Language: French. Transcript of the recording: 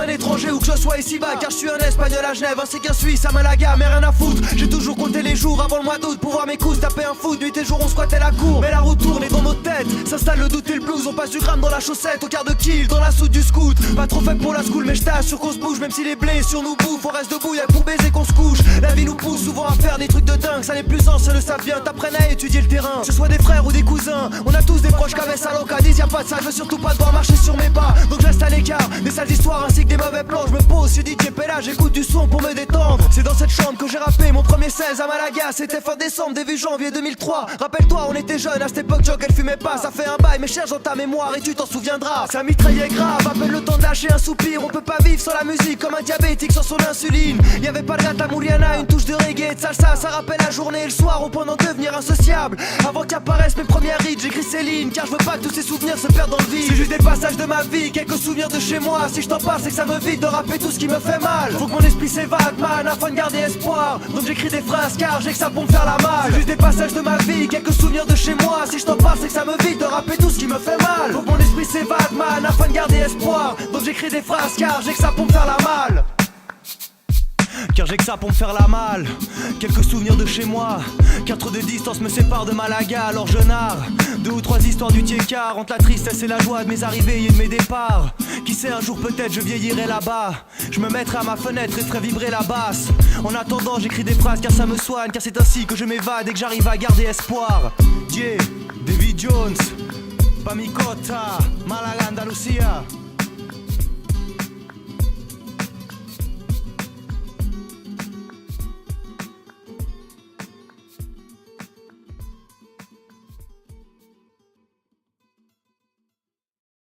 un étranger ou que je sois ici-bas, car je suis un espagnol à Genève ainsi qu'un suisse à Malaga, mais rien à foutre. J'ai toujours compté les jours avant le mois d'août pour voir mes coups taper un foot. Nuit et jour on squattait la cour, mais la route tourne et dans nos têtes s'installe le doute et le blues. On passe du gramme dans la chaussette au quart de kill dans la soude du scout. Pas trop fait pour la school mais je t'assure qu'on se bouge. Même si les blessures nous bouffent, on reste debout, y'a que pour baiser qu'on se couche. La vie nous pousse souvent à faire des trucs de dingue. Ça n'est plus ancien, le savent bien, t'apprennes à étudier le terrain. Que ce soit des frères ou des cousins, on a tous des proches qu'avec sa locadise. Y'a pas de ça, je veux surtout pas devoir marcher sur mes pas. Donc je reste à l'écart des sales histoires ainsi que des mauvais plans. Je me pose sur DJ Pella, j'écoute du son pour me détendre. C'est dans cette chambre que j'ai rappé mon premier 16 à Malaga. C'était fin décembre, début janvier 2003. Rappelle-toi, on était jeunes, à cette époque Jock elle fumait pas. Ça fait un bail mais cherche dans ta mémoire et tu t'en souviendras. Ça mitraillait grave, appelle le temps de lâcher un soupir. On peut pas vivre sans la musique comme un diabétique sans son insuline. Y'avait pas de gata Muriana, une touche de reggae et de salsa. Ça rappelle la journée et le soir au point d'en devenir insociable. Avant qu'apparaissent mes premières hits, j'écris Céline, car je veux pas que tous ces souvenirs se perdent dans le vide. C'est juste des passages de ma vie, quelques souvenirs de chez moi. Si je t'en parle c'est que ça me vide de rapper tout ce qui me fait mal. Faut que mon esprit s'évade man afin de garder espoir. Donc j'écris des phrases car j'ai que ça pour me faire la malle. C'est juste des passages de ma vie, quelques souvenirs de chez moi. Si je t'en parle c'est que ça me vide de rapper tout ce qui me fait mal. Faut que mon esprit s'évade man afin de garder espoir. Donc j'écris des phrases car j'ai que ça pour me faire la malle. Car j'ai que ça pour me faire la malle. Quelques souvenirs de chez moi, car trop de distance me sépare de Malaga. Alors je narre 2 ou 3 histoires du tiers-quart entre la tristesse et la joie de mes arrivées et de mes départs. Qui sait, un jour peut-être je vieillirai là-bas. Je me mettrai à ma fenêtre et ferai vibrer la basse. En attendant j'écris des phrases car ça me soigne. Car c'est ainsi que je m'évade et que j'arrive à garder espoir. Yeah, Davy Jones, Pamicota, Malaga, Andalusia.